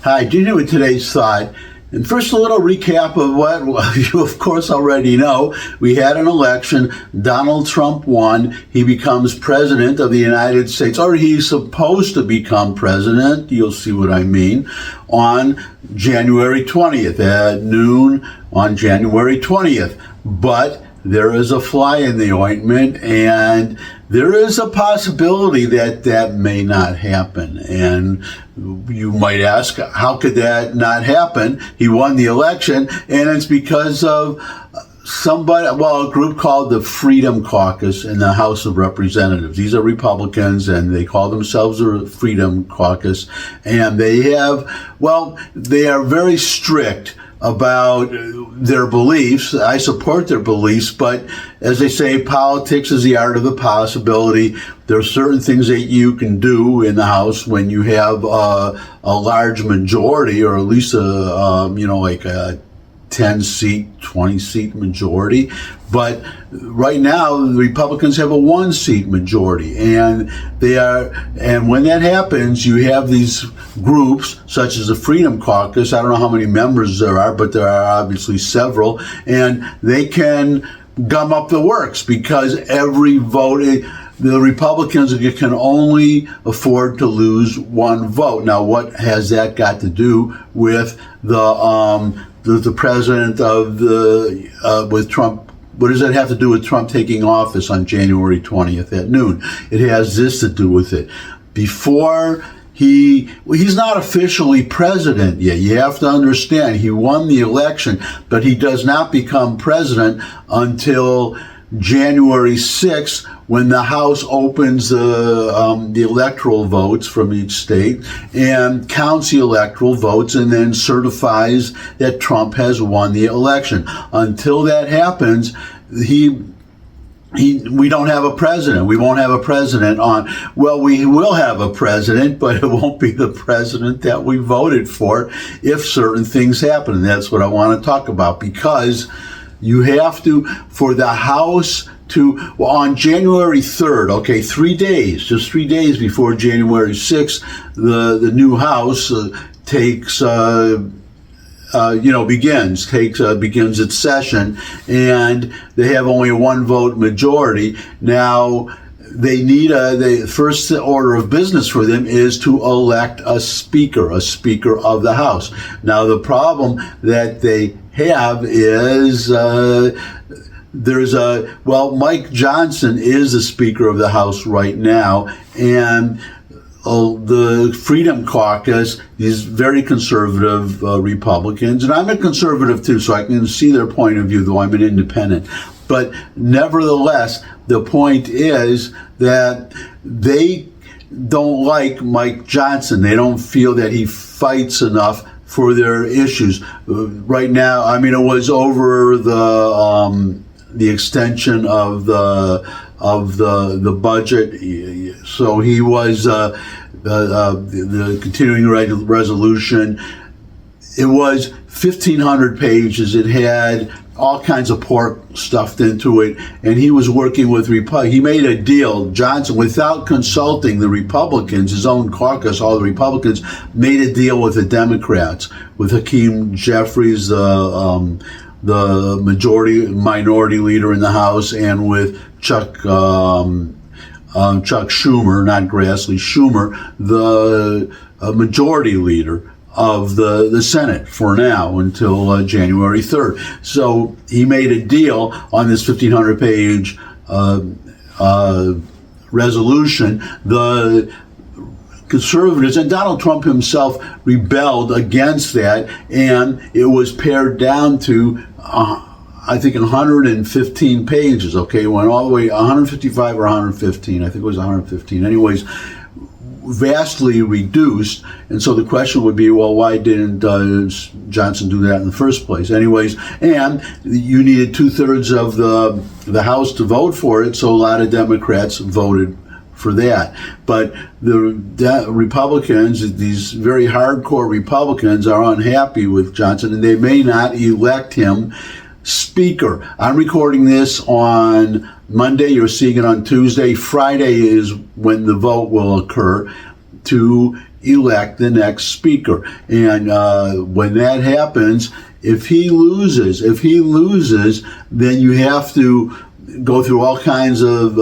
Hi, Junior with today's thought. And first, a little recap of what you, of course, already know. We had an election. Donald Trump won. He becomes president of the United States, or he's supposed to become president. You'll see what I mean. On January 20th, at noon on January 20th. But there is a fly in the ointment, and there is a possibility that that may not happen. And you might ask, how could that not happen? He won the election, and it's because of a group called the Freedom Caucus in the House of Representatives. These are Republicans, and they call themselves the Freedom Caucus. And they are very strict about their beliefs. I support their beliefs, but as they say, politics is the art of the possibility. There are certain things that you can do in the House when you have a large majority, or at least a 10-seat, 20-seat majority. But right now, the Republicans have a 1-seat majority, and when that happens, you have these groups such as the Freedom Caucus. I don't know how many members there are, but there are obviously several, and they can gum up the works because every vote, the Republicans can only afford to lose one vote. Now, what has that got to do with the president with Trump? What does that have to do with Trump taking office on January 20th at noon? It has this to do with it. Before he's not officially president yet. You have to understand, he won the election, but he does not become president until January 6th, when the House opens the electoral votes from each state and counts the electoral votes and then certifies that Trump has won the election. Until that happens, we don't have a president. We won't have a president we will have a president, but it won't be the president that we voted for if certain things happen. And that's what I want to talk about, because you have to, for the House on January 3rd, 3 days, just 3 days before January 6th, the new House begins its session, and they have only a 1-vote majority. Now, they need the first order of business for them is to elect a speaker of the House. Now, the problem that they have is Mike Johnson is the Speaker of the House right now, and the Freedom Caucus, these very conservative Republicans, and I'm a conservative too, so I can see their point of view, though I'm an independent. But nevertheless, the point is that they don't like Mike Johnson. They don't feel that he fights enough for their issues. Right now, it was over the extension of the budget. So he was the continuing resolution. It was 1,500 pages. It had all kinds of pork stuffed into it, and he was working with he made a deal, Johnson, without consulting the Republicans, his own caucus, all the Republicans, made a deal with the Democrats, with Hakeem Jeffries, the minority leader in the House, and with Chuck Schumer, not Grassley, Schumer, the majority leader of the Senate for now until January 3rd. So he made a deal on this 1,500-page resolution. The conservatives and Donald Trump himself rebelled against that, and it was pared down to I think 115 pages, it went all the way 155 or 115, I think it was 115. Anyways, vastly reduced, and so the question would be, well, why didn't Johnson do that in the first place? Anyways, and you needed 2/3 of the House to vote for it, so a lot of Democrats voted for that. But the Republicans, these very hardcore Republicans, are unhappy with Johnson, and they may not elect him Speaker. I'm recording this on Monday. You're seeing it on Tuesday. Friday is when the vote will occur to elect the next speaker. And when that happens, if he loses, then you have to go through all kinds of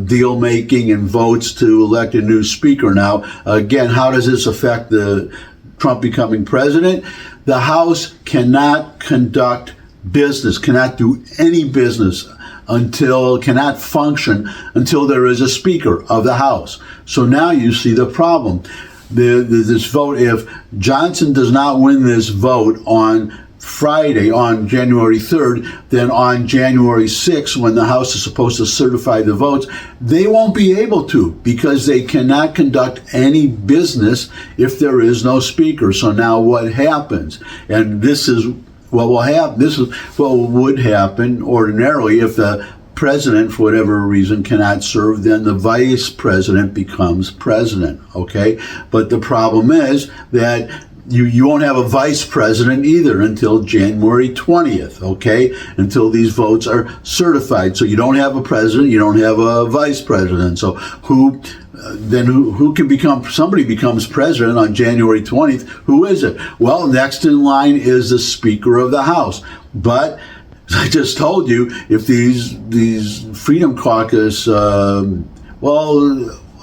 deal making and votes to elect a new speaker. Now, again, how does this affect the Trump becoming president? The House cannot conduct business, cannot do any business cannot function until there is a Speaker of the House. So now you see the problem. This vote, if Johnson does not win this vote on Friday, on January 3rd, then on January 6th, when the House is supposed to certify the votes, they won't be able to, because they cannot conduct any business if there is no speaker. So now what happens? And this is what will happen. This is what would happen ordinarily if the president, for whatever reason, cannot serve, then the vice president becomes president, okay? But the problem is that you won't have a vice president either until January 20th, okay? Until these votes are certified. So you don't have a president, you don't have a vice president. So who can become, somebody becomes president on January 20th. Who is it? Well, next in line is the Speaker of the House. But as I just told you, if these Freedom Caucus,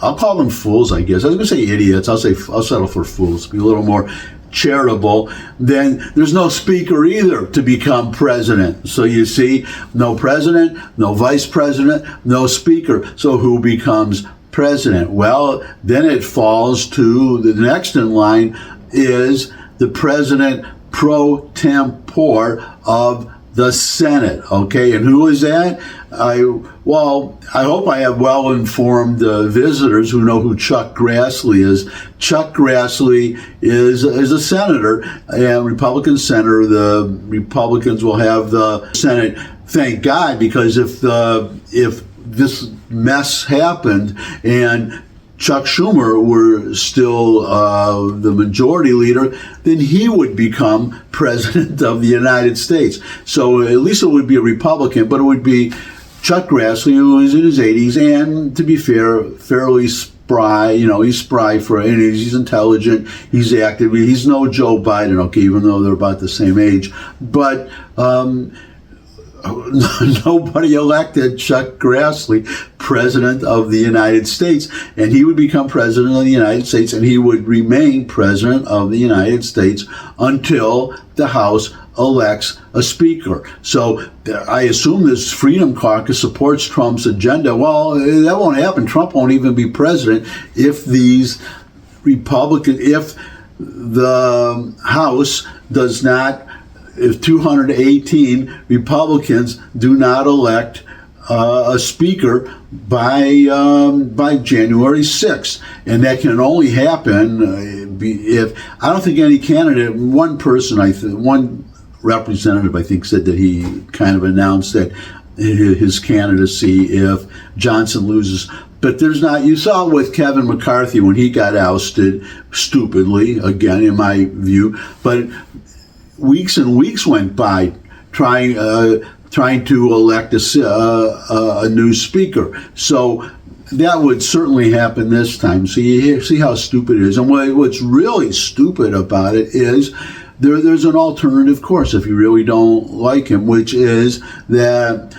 I'll call them fools, I guess. I was going to say idiots. I'll settle for fools. Be a little more charitable. Then there's no speaker either to become president. So you see, no president, no vice president, no speaker. So who becomes president? Well, then it falls to the next in line is the president pro tempore of the Senate, okay? And who is that? I hope I have well-informed visitors who know who Chuck Grassley is. Chuck Grassley is a senator, and Republican senator. The Republicans will have the Senate. Thank God, because if this mess happened and Chuck Schumer were still the majority leader, then he would become president of the United States. So at least it would be a Republican, but it would be Chuck Grassley, who is in his 80s, and to be fair, fairly spry. You know, he's spry and he's intelligent, he's active. He's no Joe Biden, okay, even though they're about the same age. But nobody elected Chuck Grassley president of the United States, and he would become president of the United States, and he would remain president of the United States until the House elects a speaker. So I assume this Freedom Caucus supports Trump's agenda. Well, that won't happen. Trump won't even be president if if the House does not, if 218 Republicans do not elect a speaker by January 6th. And that can only happen if, I don't think any candidate, one representative, I think, said that he kind of announced that his candidacy if Johnson loses. But there's not, you saw it with Kevin McCarthy when he got ousted, stupidly, again, in my view. But weeks and weeks went by trying to elect a new speaker. So that would certainly happen this time. So you see how stupid it is. And what's really stupid about it is there's an alternative course if you really don't like him, which is that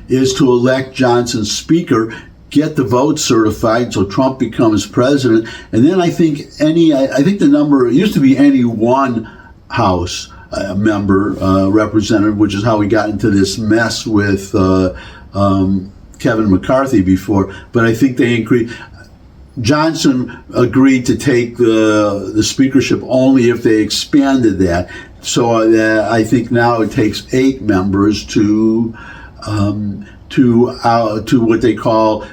is to elect Johnson speaker, get the vote certified so Trump becomes president, and then I think the number, it used to be any one House member, representative, which is how we got into this mess with Kevin McCarthy before, but I think they increased. Johnson agreed to take the speakership only if they expanded that. So I think now it takes 8 members to what they call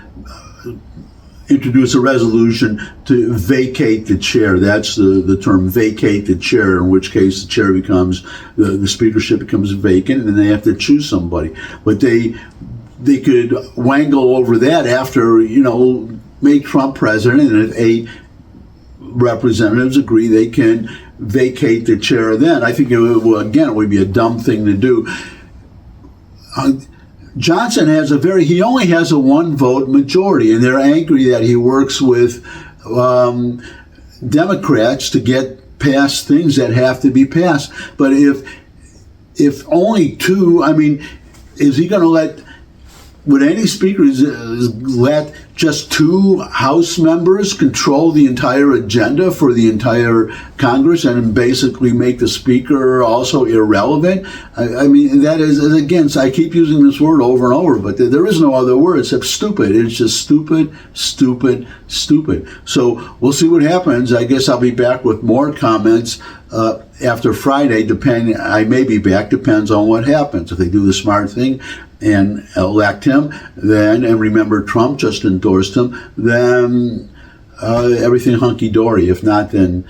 introduce a resolution to vacate the chair. That's the term, vacate the chair, in which case the chair becomes, the speakership becomes vacant, and then they have to choose somebody. But they could wangle over that after, make Trump president, and if 8 representatives agree, they can vacate the chair then. I think it would be a dumb thing to do. Johnson he only has a 1-vote majority, and they're angry that he works with Democrats to get past things that have to be passed. But if only two, I mean, is he going to would any speaker let just 2 House members control the entire agenda for the entire Congress and basically make the speaker also irrelevant? I mean, that is, again, I keep using this word over and over, but there is no other word except stupid. It's just stupid, stupid, stupid. So we'll see what happens. I guess I'll be back with more comments after Friday. I may be back, depends on what happens. If they do the smart thing and elect him, then, and remember Trump just endorsed him, then everything hunky-dory. If not, then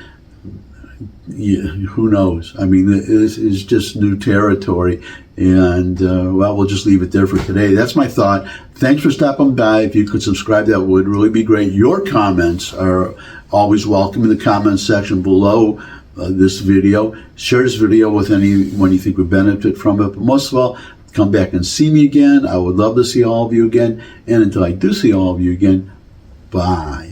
who knows? I mean, this is just new territory. And, well, we'll just leave it there for today. That's my thought. Thanks for stopping by. If you could subscribe, that would really be great. Your comments are always welcome in the comments section below this video. Share this video with anyone you think would benefit from it. But most of all, come back and see me again. I would love to see all of you again. And until I do see all of you again, bye.